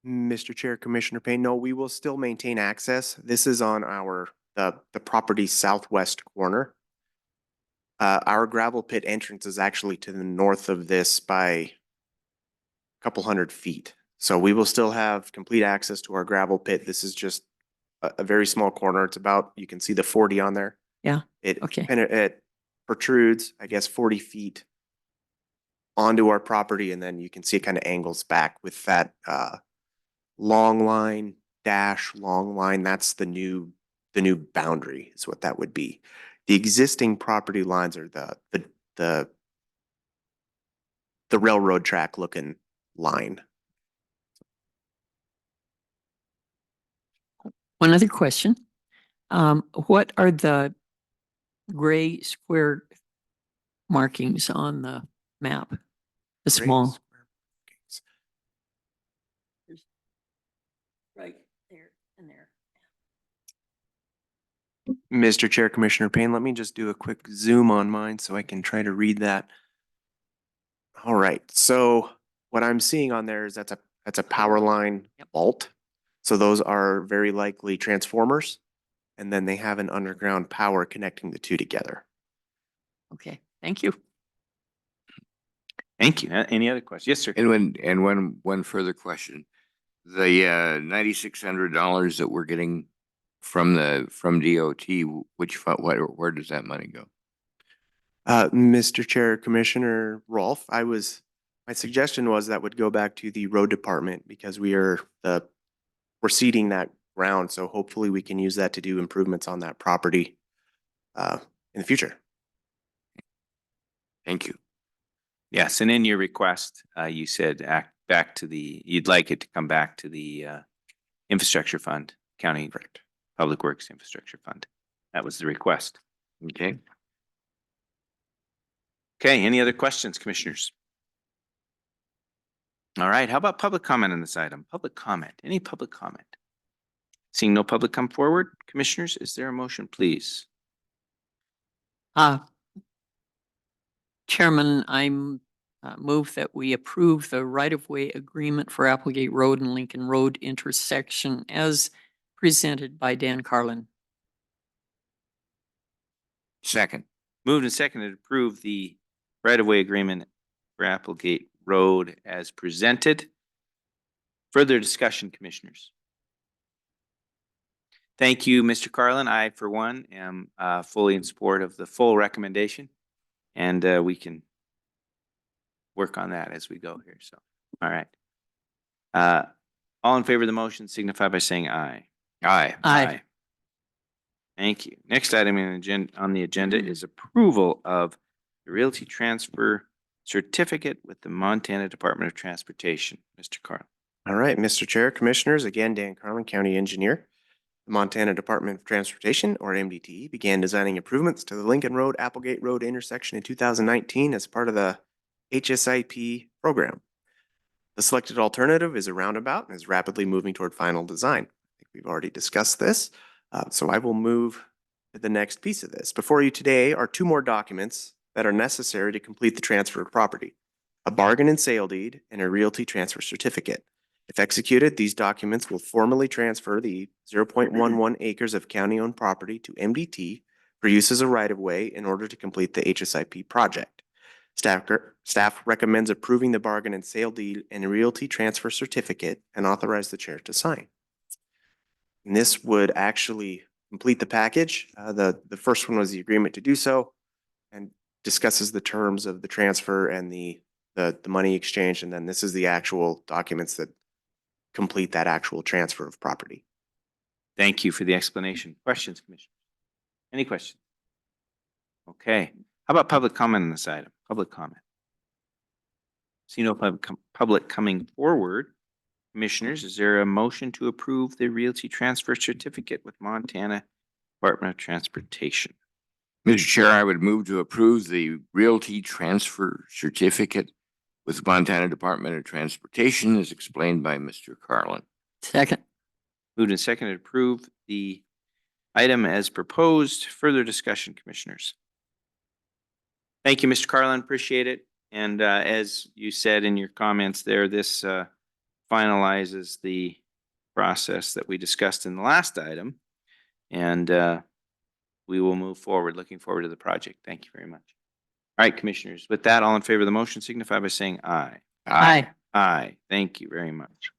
Mr. Chair, Commissioner Payne, no, we will still maintain access. This is on the property's southwest corner. Our gravel pit entrance is actually to the north of this by a couple 100 feet. So we will still have complete access to our gravel pit. This is just a very small corner. It's about, you can see the 40 on there. Yeah, It okay. it protrudes, I guess, 40 feet onto our property, and then you can see it kind of angles back with that long line dash long line. That's the new boundary is what that would be. The existing property lines are the railroad track looking line. One other question. What are the gray square markings on the map? The small. Right there and there. Mr. Chair, Commissioner Payne, let me just do a quick zoom on mine so I can try to read that. All right, so what I'm seeing on there is that's a power line vault. So those are very likely transformers, and then they have an underground power connecting the two together. Okay, thank you. Thank you. Any other questions? Yes, sir. And one further question. The $9,600 that we're getting from DOT, which fund, where does that money go? Mr. Chair, Commissioner Rolfe, my suggestion was that would go back to the road department because we're seeding that ground. So hopefully we can use that to do improvements on that property in the future. Thank you. Yes, and in your request, you said you'd like it to come back to the infrastructure fund, county public works infrastructure fund. That was the request. Okay. Okay, any other questions, commissioners? All right, how about public comment on this item? Public comment, any public comment? Seeing no public come forward, commissioners, is there a motion, please? Chairman, I'm move that we approve the right-of-way agreement for Applegate Road and Lincoln Road intersection as presented by Dan Carlin. Second. Moved and seconded to approve the right-of-way agreement for Applegate Road as presented. Further discussion, commissioners? Thank you, Mr. Carlin. I, for one, am fully in support of the full recommendation, and we can work on that as we go here. So, all right. All in favor of the motion signify by saying aye. Aye. Aye. Thank you. Next item on the agenda is approval of the realty transfer certificate with the Montana Department of Transportation. Mr. Carlin. All right, Mr. Chair, Commissioners, again, Dan Carlin, County Engineer. The Montana Department of Transportation, or MDT, began designing improvements to the Lincoln Road, Applegate Road intersection in 2019 as part of the HSIP program. The selected alternative is a roundabout and is rapidly moving toward final design. I think we've already discussed this, so I will move to the next piece of this. Before you today are two more documents that are necessary to complete the transfer of property: a bargain and sale deed and a realty transfer certificate. If executed, these documents will formally transfer the 0.11 acres of county-owned property to MDT for use as a right-of-way in order to complete the HSIP project. Staff recommends approving the bargain and sale deed and realty transfer certificate and authorize the chair to sign. And this would actually complete the package. The first one was the agreement to do so and discusses the terms of the transfer and the money exchange. And then this is the actual documents that complete that actual transfer of property. Thank you for the explanation. Questions, Commissioner? Any questions? Okay. How about public comment on this item? Public comment. See no public coming forward. Commissioners, is there a motion to approve the realty transfer certificate with Montana Department of Transportation? Mr. Chair, I would move to approve the realty transfer certificate with Montana Department of Transportation as explained by Mr. Carlin. Second. Moved and seconded to approve the item as proposed. Further discussion, Commissioners? Thank you, Mr. Carlin. Appreciate it. And as you said in your comments there, this finalizes the process that we discussed in the last item. And we will move forward, looking forward to the project. Thank you very much. All right, Commissioners, with that, all in favor of the motion signify by saying aye. Aye. Aye. Thank you very much.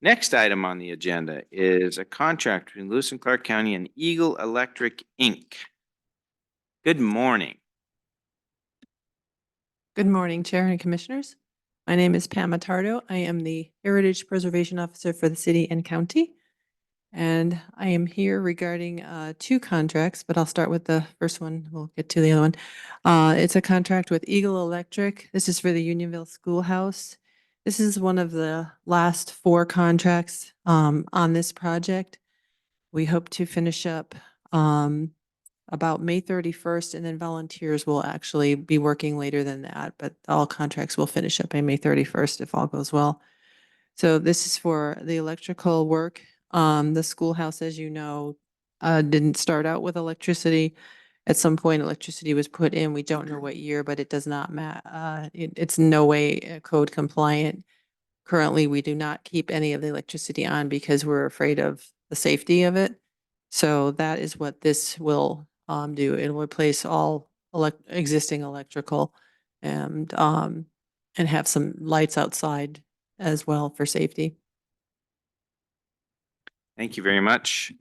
Next item on the agenda is a contract between Lewis and Clark County and Eagle Electric, Inc. Good morning. Good morning, Chair and Commissioners. My name is Pam Attardo. I am the Heritage Preservation Officer for the city and county. And I am here regarding two contracts, but I'll start with the first one. We'll get to the other one. It's a contract with Eagle Electric. This is for the Unionville Schoolhouse. This is one of the last 4 contracts on this project. We hope to finish up about May 31st, and then volunteers will actually be working later than that, but all contracts will finish up on May 31st if all goes well. So this is for the electrical work. The schoolhouse, as you know, didn't start out with electricity. At some point, electricity was put in. We don't know what year, but it does not matter. It's no way code compliant. Currently, we do not keep any of the electricity on because we're afraid of the safety of it. So that is what this will do. It will replace all existing electrical and have some lights outside as well for safety. Thank you very much.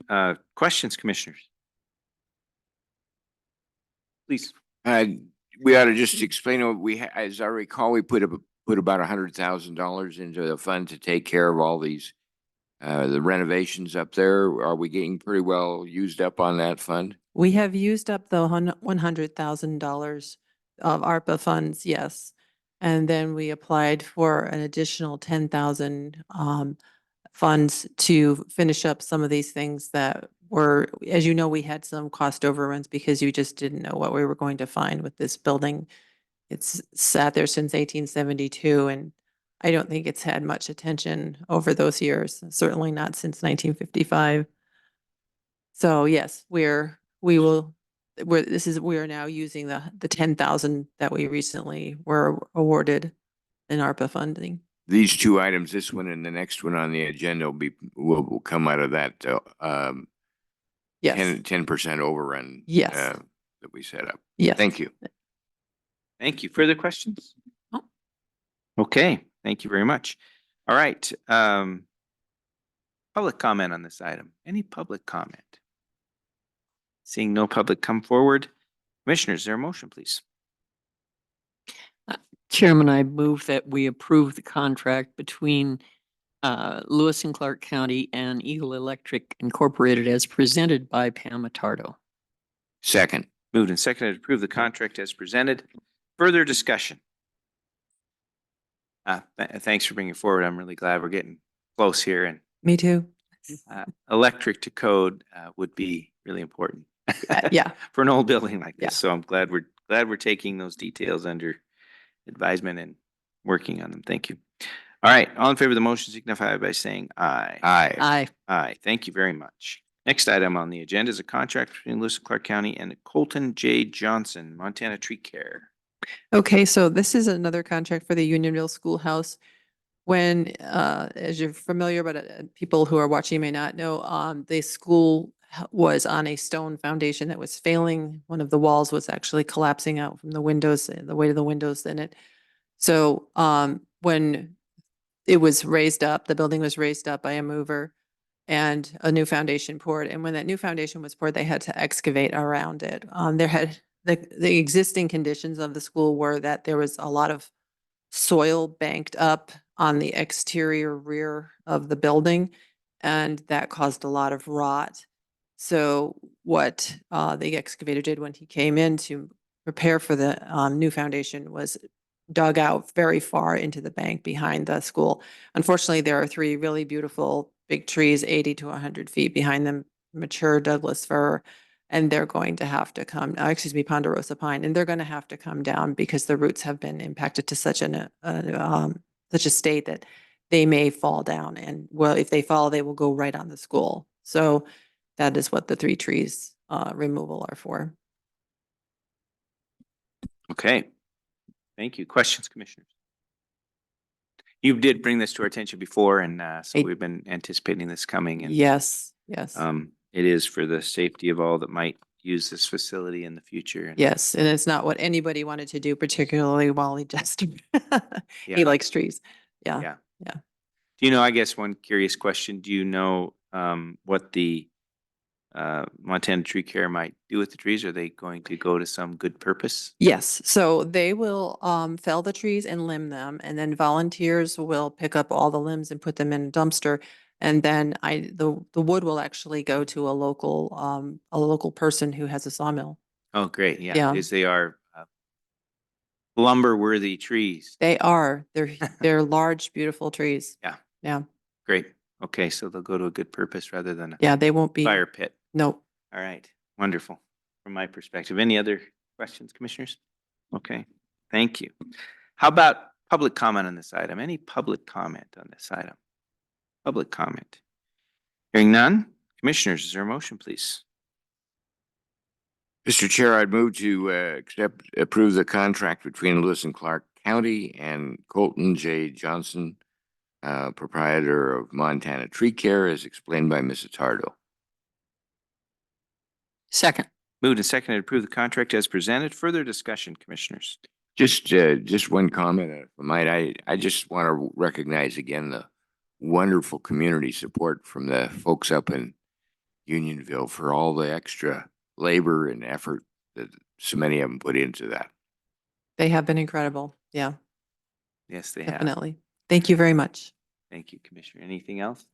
Questions, Commissioners? Please. We ought to just explain what as I recall, we put about $100,000 into the fund to take care of all these the renovations up there. Are we getting pretty well used up on that fund? We have used up the $100,000 of ARPA funds, yes. And then we applied for an additional 10,000 funds to finish up some of these things that were, as you know, we had some cost overruns because you just didn't know what we were going to find with this building. It's sat there since 1872, and I don't think it's had much attention over those years, certainly not since 1955. So yes, we are now using the 10,000 that we recently were awarded in ARPA funding. These 2 items, this one and the next one on the agenda will come out of that Yes. 10% overrun Yes. that we set up. Yes. Thank you. Thank you. Further questions? No. Okay, thank you very much. All right. Public comment on this item. Any public comment? Seeing no public come forward. Commissioners, is there a motion, please? Chairman, I move that we approve the contract between Lewis and Clark County and Eagle Electric Incorporated as presented by Pam Attardo. Second. Moved and seconded to approve the contract as presented. Further discussion? Thanks for bringing it forward. I'm really glad we're getting close here, and Me too. electric to code would be really important. Yeah. For an old building like this. Yeah. So I'm glad we're taking those details under advisement and working on them. Thank you. All right, all in favor of the motion signify by saying aye. Aye. Aye. Aye. Thank you very much. Next item on the agenda is a contract between Lewis and Clark County and Colton J. Johnson, Montana Tree Care. Okay, so this is another contract for the Unionville Schoolhouse. When, as you're familiar, but people who are watching may not know, the school was on a stone foundation that was failing. One of the walls was actually collapsing out from the windows, the weight of the windows in it. So when it was raised up, the building was raised up by a mover and a new foundation poured. And when that new foundation was poured, they had to excavate around it. The existing conditions of the school were that there was a lot of soil banked up on the exterior rear of the building, and that caused a lot of rot. So what the excavator did when he came in to prepare for the new foundation was dug out very far into the bank behind the school. Unfortunately, there are 3 really beautiful big trees, 80 to 100 feet behind them, mature Douglas fir, and they're going to have to come, ponderosa pine, and they're going to have to come down because the roots have been impacted to such such a state that they may fall down. And well, if they fall, they will go right on the school. So that is what the 3 trees removal are for. Okay. Thank you. Questions, commissioners? You did bring this to our attention before, and so we've been anticipating this coming. And Yes. it is for the safety of all that might use this facility in the future. And Yes, and it's not what anybody wanted to do, particularly Wally Jester. He Yeah. likes trees. Yeah. Yeah. Yeah. Do you know, I guess one curious question, do you know what the Montana Tree Care might do with the trees? Are they going to go to some good purpose? Yes, so they will fell the trees and limb them, and then volunteers will pick up all the limbs and put them in a dumpster. And then the wood will actually go to a local person who has a sawmill. Oh, great. Yeah, Yeah. because they are lumber worthy trees. They are. They're large, beautiful trees. Yeah. Yeah. Great. Okay, so they'll go to a good purpose rather than a Yeah, they won't be. fire pit. Nope. All right. Wonderful. From my perspective. Any other questions, commissioners? Okay. Thank you. How about public comment on this item? Any public comment on this item? Public comment. Hearing none. Commissioners, is there a motion, please? Mr. Chair, I'd move to approve the contract between Lewis and Clark County and Colton J. Johnson, proprietor of Montana Tree Care, as explained by Ms. Atardo. Second. Moved and seconded to approve the contract as presented. Further discussion, commissioners? Just one comment, if I might. I just want to recognize again the wonderful community support from the folks up in Unionville for all the extra labor and effort that so many of them put into that. They have been incredible. Yeah, Yes, they have. definitely. Thank you very much. Thank you, Commissioner. Anything else?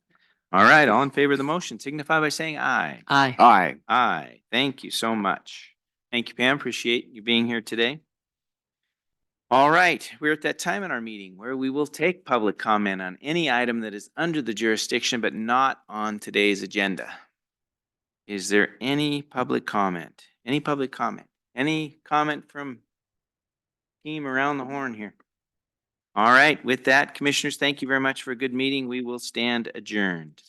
All right, all in favor of the motion signify by saying aye. Aye. Aye. Aye. Thank you so much. Thank you, Pam. Appreciate you being here today. All right, we're at that time in our meeting where we will take public comment on any item that is under the jurisdiction but not on today's agenda. Is there any public comment? Any public comment? Any comment from team around the horn here? All right, with that, commissioners, thank you very much for a good meeting. We will stand adjourned.